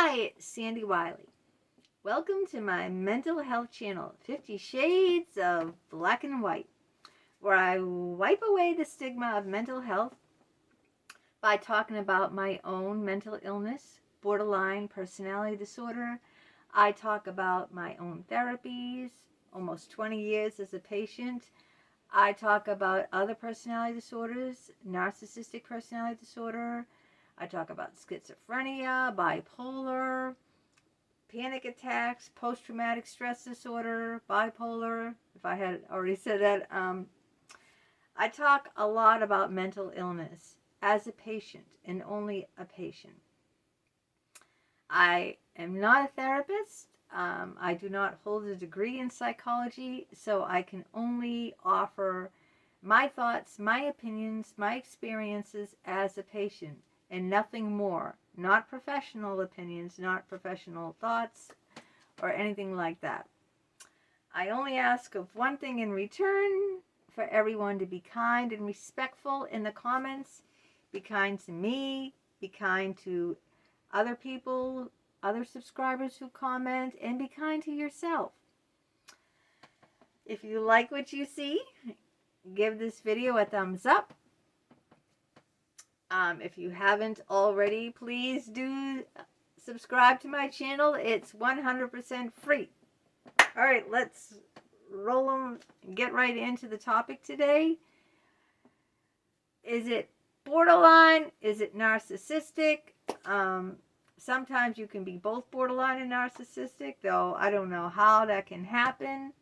Hi, it's Sandy Wiley. Welcome to my mental health channel, 50 Shades of Black and White, where I wipe away the stigma of mental health by talking about my own mental illness, borderline personality disorder. I talk about my own therapies, almost 20 years as a patient. I talk about other personality disorders, narcissistic personality disorder. I talk about schizophrenia, bipolar, panic attacks, post-traumatic stress disorder, bipolar, if I had already said that. I talk a lot about mental illness as a patient and only a patient. I am not a therapist. I do not hold a degree in psychology, so I can only offer my thoughts, my opinions, my experiences as a patient, and nothing more. Not professional opinions, not professional thoughts, or anything like that. I only ask of one thing in return, for everyone to be kind and respectful in the comments. Be kind to me, be kind to other people, other subscribers who comment, and be kind to yourself. If you like what you see, give this video a thumbs up. If you haven't already, please do subscribe to my channel. It's 100% free. All right, let's roll them and get right into the topic today. Is it borderline? Is it narcissistic? Sometimes you can be both borderline and narcissistic, though I don't know how that can happen.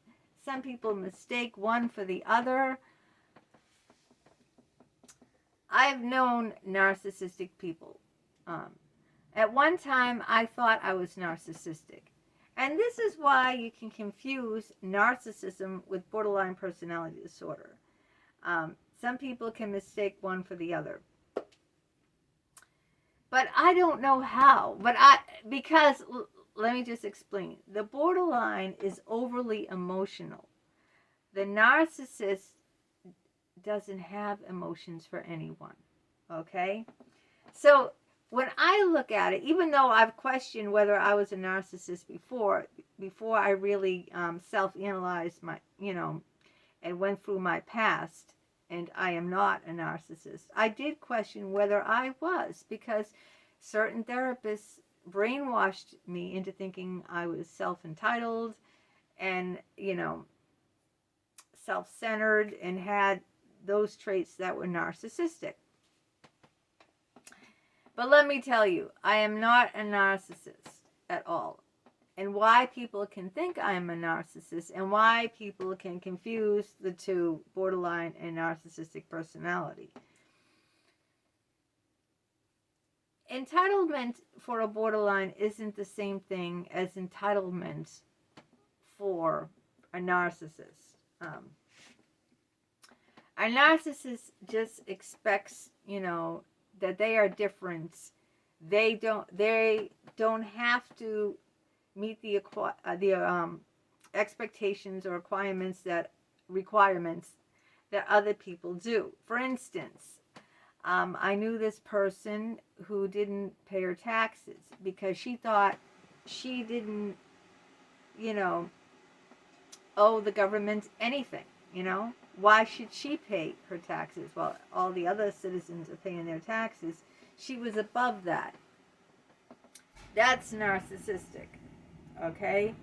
Some people mistake one for the other. I've known narcissistic people. At one time, I thought I was narcissistic. And this is why you can confuse narcissism with borderline personality disorder. Some people can mistake one for the other. But I don't know how. Because, let me just explain. The borderline is overly emotional. The narcissist doesn't have emotions for anyone. Okay? So, when I look at it, even though I've questioned whether I was a narcissist before I really self-analyzed my, and went through my past, and I am not a narcissist, I did question whether I was, because certain therapists brainwashed me into thinking I was self-entitled and, self-centered and had those traits that were narcissistic. But let me tell you, I am not a narcissist at all. And why people can think I am a narcissist and why people can confuse the two, borderline and narcissistic personality. Entitlement for a borderline isn't the same thing as entitlement for a narcissist. A narcissist just expects, that they are different. They don't have to meet the expectations or requirements that other people do. For instance, I knew this person who didn't pay her taxes because she thought she didn't, owe the government anything, Why should she pay her taxes? Well, all the other citizens are paying their taxes. She was above that. That's narcissistic, okay?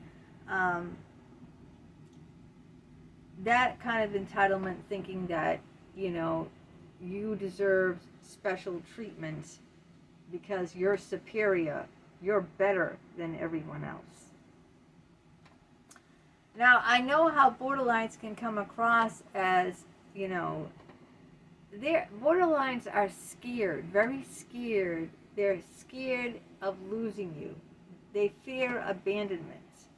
That kind of entitlement, thinking that, you deserve special treatment because you're superior, you're better than everyone else. Now, I know how borderlines can come across as, borderlines are scared, very scared. They're scared of losing you. They fear abandonment.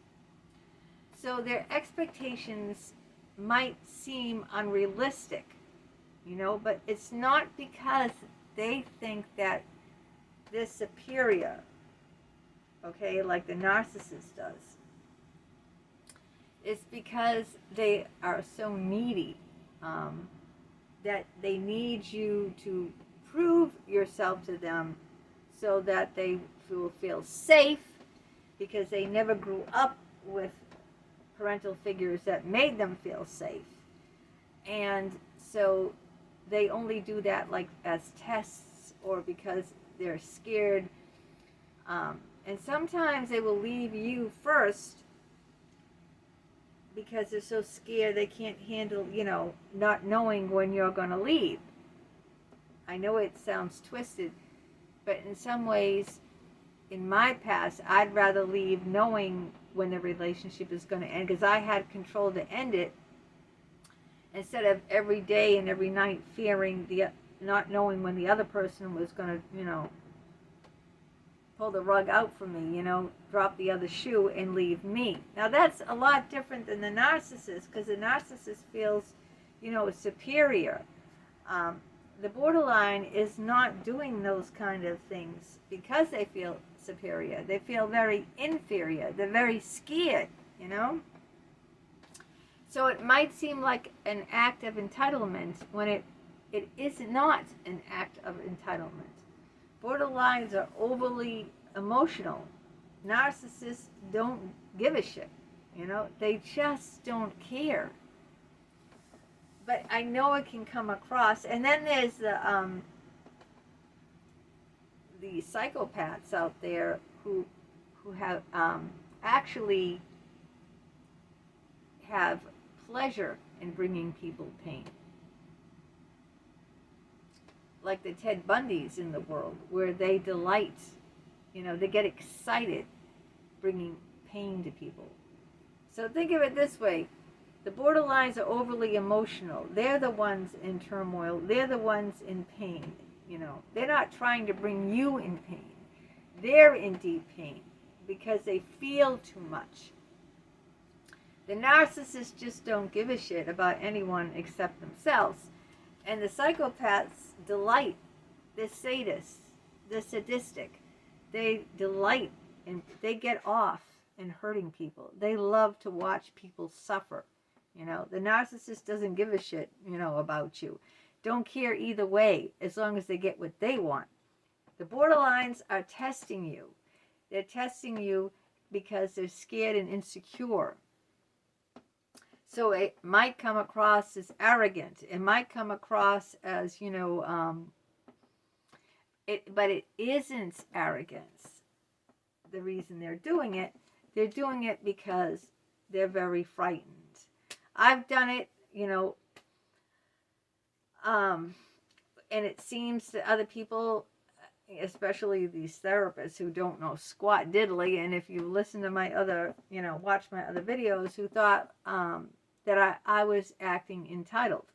So their expectations might seem unrealistic, but it's not because they think that they're superior, okay, like the narcissist does. It's because they are so needy that they need you to prove yourself to them so that they will feel safe, because they never grew up with parental figures that made them feel safe. And so they only do that like as tests, or because they're scared. And sometimes they will leave you first because they're so scared they can't handle, not knowing when you're going to leave. I know it sounds twisted, but in some ways, in my past, I'd rather leave knowing when the relationship is going to end, because I had control to end it, instead of every day and every night fearing not knowing when the other person was going to, pull the rug out from me, drop the other shoe and leave me. Now that's a lot different than the narcissist, because the narcissist feels, superior. The borderline is not doing those kind of things because they feel superior. They feel very inferior. They're very scared, So it might seem like an act of entitlement when it is not an act of entitlement. Borderlines are overly emotional. Narcissists don't give a shit. They just don't care. But I know it can come across. And then there's the psychopaths out there who have actually have pleasure in bringing people pain. Like the Ted Bundys in the world, where they delight, they get excited bringing pain to people. So think of it this way. The borderlines are overly emotional. They're the ones in turmoil. They're the ones in pain. They're not trying to bring you in pain. They're in deep pain because they feel too much. The narcissists just don't give a shit about anyone except themselves. And the psychopaths delight. They're sadists. They're sadistic. They delight and they get off in hurting people. They love to watch people suffer. The narcissist doesn't give a shit, about you. Don't care either way, as long as they get what they want. The borderlines are testing you. They're testing you because they're scared and insecure. So it might come across as arrogant. It might come across as, but it isn't arrogance. The reason they're doing it because they're very frightened. I've done it, and it seems that other people, especially these therapists who don't know squat diddly, and if you listen to my other, watch my other videos, who thought that I was acting entitled.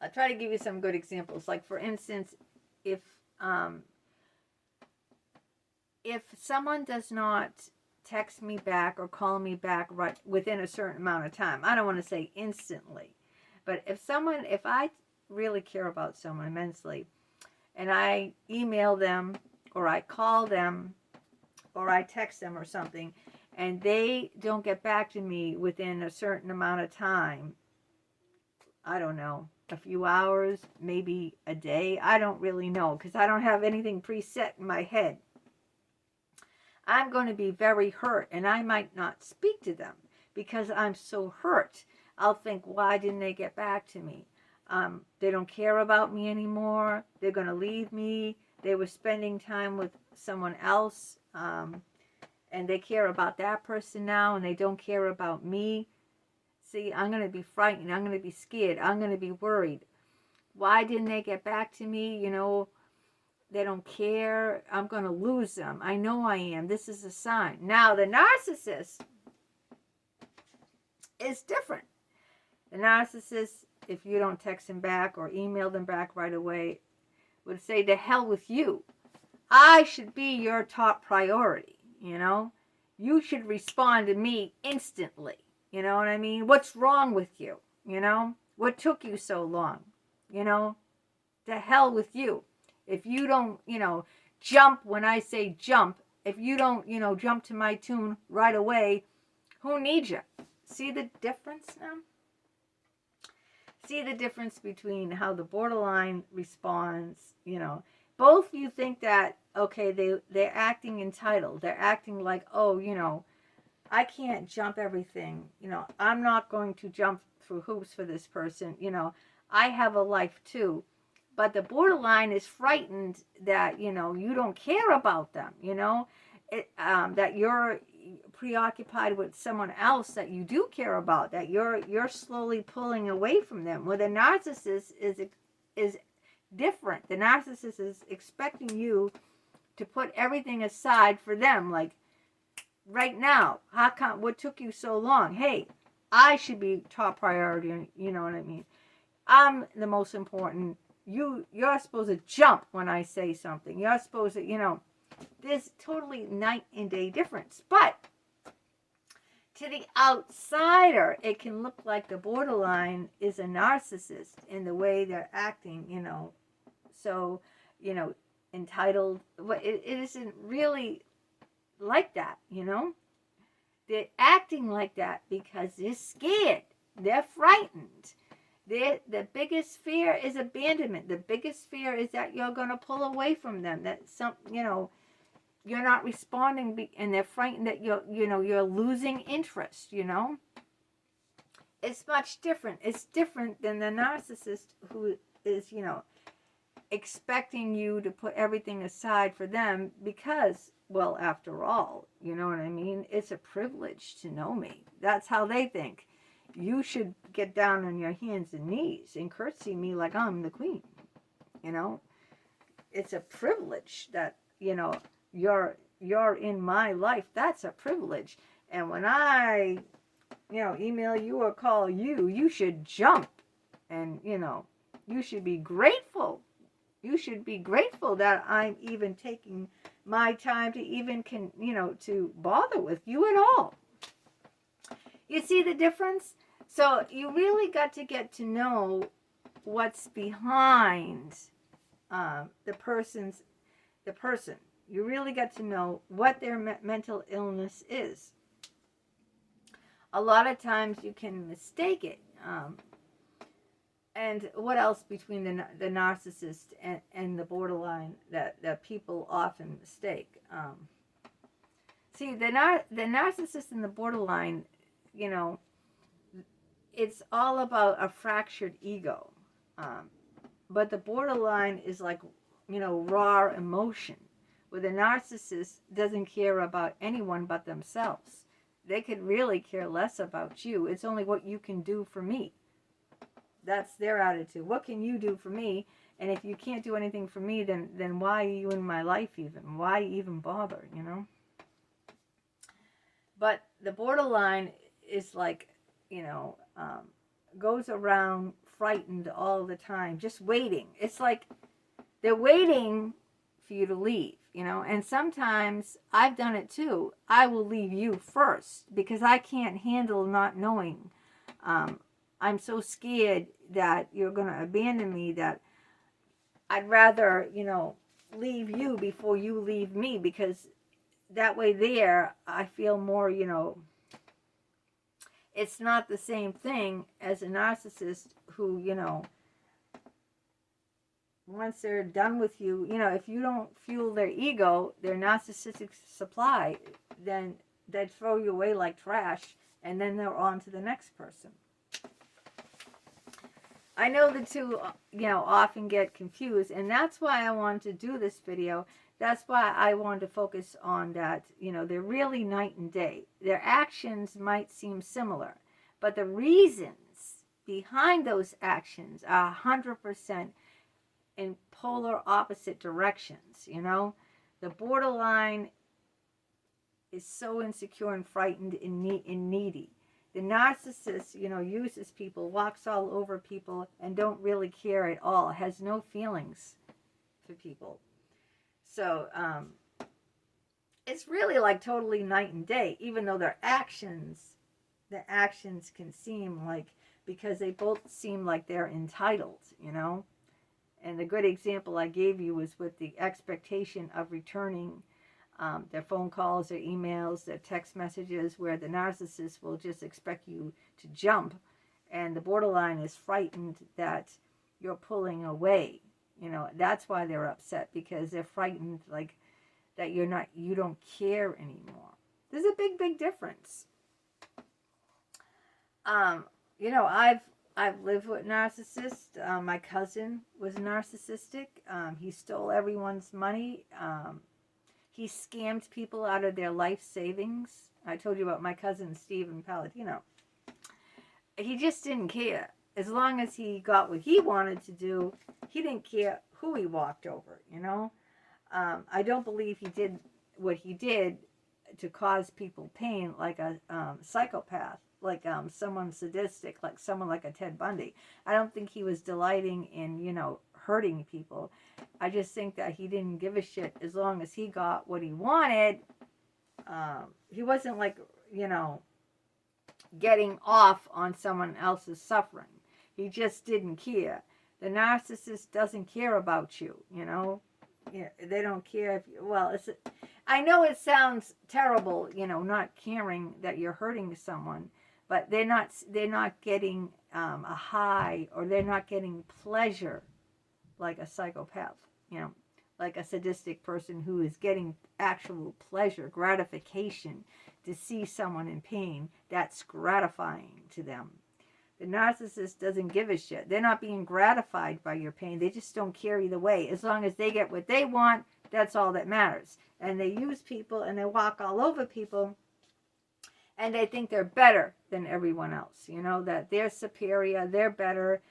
I'll try to give you some good examples. Like, for instance, if someone does not text me back or call me back right within a certain amount of time, I don't want to say instantly, but if I really care about someone immensely, and I email them or I call them or I text them or something, and they don't get back to me within a certain amount of time, I don't know, a few hours, maybe a day, I don't really know, because I don't have anything preset in my head, I'm going to be very hurt, and I might not speak to them because I'm so hurt. I'll think, why didn't they get back to me? They don't care about me anymore. They're going to leave me. They were spending time with someone else, and they care about that person now, and they don't care about me. See, I'm going to be frightened. I'm going to be scared. I'm going to be worried. Why didn't they get back to me? They don't care. I'm going to lose them. I know I am. This is a sign. Now, the narcissist is different. The narcissist, if you don't text him back or email them back right away, would say, to hell with you. I should be your top priority, You should respond to me instantly. You know what I mean? What's wrong with you? What took you so long? To hell with you. If you don't, jump when I say jump, if you don't, jump to my tune right away, who needs you? See the difference now? See the difference between how the borderline responds, both you think that, okay, they're acting entitled. They're acting like, oh, I can't jump everything. I'm not going to jump through hoops for this person. I have a life too. But the borderline is frightened that, you don't care about them, that you're preoccupied with someone else that you do care about, that you're slowly pulling away from them. Where the narcissist is different. The narcissist is expecting you to put everything aside for them. Like, right now, what took you so long? Hey, I should be top priority. You know what I mean? I'm the most important. You're supposed to jump when I say something. You're supposed to, there's totally night and day difference. But to the outsider, it can look like the borderline is a narcissist in the way they're acting, so, entitled. It isn't really like that, They're acting like that because they're scared. They're frightened. The biggest fear is abandonment. The biggest fear is that you're going to pull away from them, that you're not responding, and they're frightened that you're losing interest, It's much different. It's different than the narcissist who is, expecting you to put everything aside for them because, well, after all, you know what I mean? It's a privilege to know me. That's how they think. You should get down on your hands and knees and curtsy me like I'm the queen. It's a privilege that, you're in my life. That's a privilege. And when I, email you or call you, you should jump. And, you should be grateful. You should be grateful that I'm even taking my time to even to bother with you at all. You see the difference? So you really got to get to know what's behind the person. You really got to know what their mental illness is. A lot of times you can mistake it. And what else between the narcissist and the borderline that people often mistake? See, the narcissist and the borderline, it's all about a fractured ego. But the borderline is like, raw emotion, where the narcissist doesn't care about anyone but themselves. They could really care less about you. It's only what you can do for me. That's their attitude. What can you do for me? And if you can't do anything for me, then why are you in my life even? Why even bother, But the borderline is like, goes around frightened all the time, just waiting. It's like they're waiting for you to leave, And sometimes I've done it too. I will leave you first because I can't handle not knowing. I'm so scared that you're going to abandon me that I'd rather, leave you before you leave me, because that way there I feel more, it's not the same thing as a narcissist who, once they're done with you, if you don't fuel their ego, their narcissistic supply, then they throw you away like trash, and then they're on to the next person. I know the two, often get confused, and that's why I wanted to do this video. That's why I wanted to focus on that, they're really night and day. Their actions might seem similar, but the reasons behind those actions are 100% in polar opposite directions, The borderline is so insecure and frightened and needy. The narcissist, uses people, walks all over people, and don't really care at all, has no feelings for people. So, it's really like totally night and day, even though the actions can seem like, because they both seem like they're entitled, And the good example I gave you was with the expectation of returning their phone calls, their emails, their text messages, where the narcissist will just expect you to jump, and the borderline is frightened that you're pulling away, That's why they're upset, because they're frightened, like, that you don't care anymore. There's a big difference. I've lived with narcissists. My cousin was narcissistic. He stole everyone's money. He scammed people out of their life savings. I told you about my cousin Stephen Palladino. He just didn't care. As long as he got what he wanted to do, he didn't care who he walked over, I don't believe he did what he did to cause people pain like a psychopath, like someone sadistic, like someone like a Ted Bundy. I don't think he was delighting in, hurting people. I just think that he didn't give a shit as long as he got what he wanted. He wasn't like, getting off on someone else's suffering. He just didn't care. The narcissist doesn't care about you, they don't care if you, I know it sounds terrible, not caring that you're hurting someone, but they're not getting a high, or they're not getting pleasure like a psychopath, like a sadistic person who is getting actual pleasure, gratification to see someone in pain. That's gratifying to them. The narcissist doesn't give a shit. They're not being gratified by your pain. They just don't care either way. As long as they get what they want, that's all that matters. And they use people, and they walk all over people, and they think they're better than everyone else. That they're superior, they're better.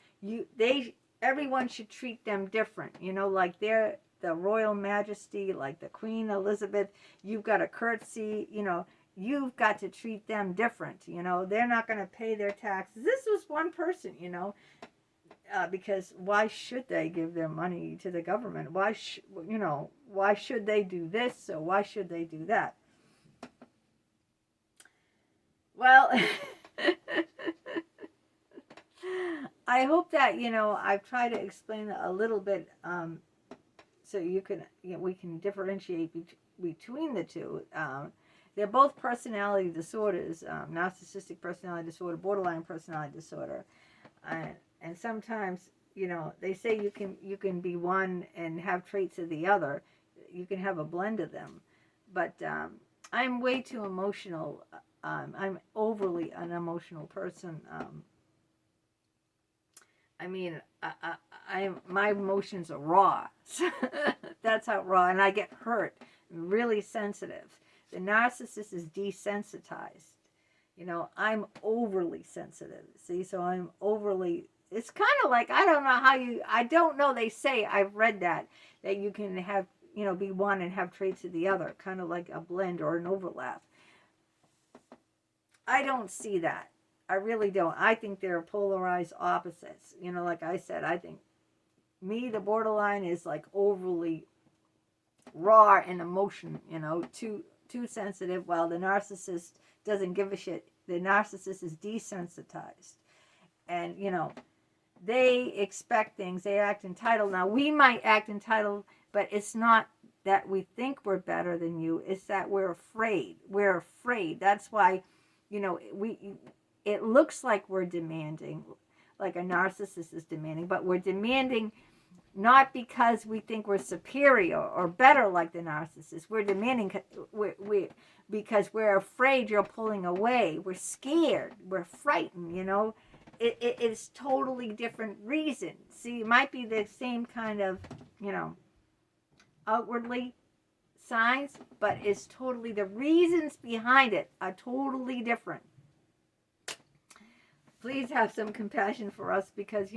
Everyone should treat them different. Like they're the royal majesty, like the Queen Elizabeth. You've got to curtsy. You've got to treat them different. They're not going to pay their taxes. This was one person, because why should they give their money to the government? Why should they do this, or why should they do that? Well, I hope that, I've tried to explain a little bit, so we can differentiate between the two. They're both personality disorders, narcissistic personality disorder, borderline personality disorder. And sometimes, they say you can be one and have traits of the other. You can have a blend of them. But I'm way too emotional. I'm overly an emotional person. My emotions are raw. That's how raw. And I get hurt. I'm really sensitive. The narcissist is desensitized. I'm overly sensitive. See, so I'm overly, it's kind of like, I don't know, they say, I've read that you can have, be one and have traits of the other, kind of like a blend or an overlap. I don't see that. I really don't. I think they're polarized opposites. Like I said, I think the borderline is like overly raw in emotion, too sensitive, while the narcissist doesn't give a shit. The narcissist is desensitized. And, they expect things. They act entitled. Now, we might act entitled, but it's not that we think we're better than you. It's that we're afraid. We're afraid. That's why, it looks like we're demanding, like a narcissist is demanding, but we're demanding not because we think we're superior or better like the narcissist. We're demanding because we're afraid you're pulling away. We're scared. We're frightened, It is totally different reasons. See, it might be the same kind of, outwardly signs, but it's totally, the reasons behind it are totally different. Please have some compassion for us, because,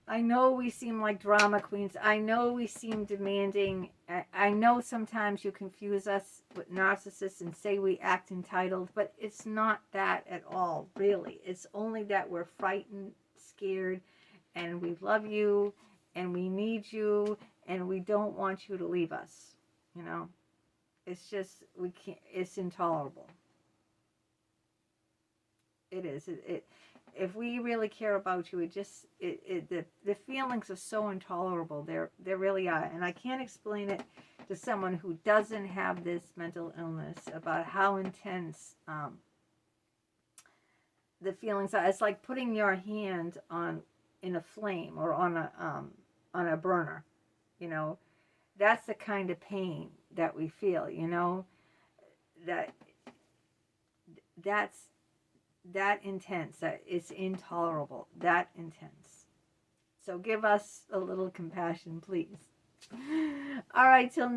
I know we seem like drama queens. I know we seem demanding. I know sometimes you confuse us with narcissists and say we act entitled, but it's not that at all, really. It's only that we're frightened, scared, and we love you, and we need you, and we don't want you to leave us. It's just, we can't, it's intolerable. It is. If we really care about you, the feelings are so intolerable. They really are. And I can't explain it to someone who doesn't have this mental illness about how intense the feelings are. It's like putting your hand in a flame, or on on a burner. You know, that's the kind of pain that we feel, you know, that's that intense, that it's intolerable, that intense. So give us a little compassion, please. All right, till next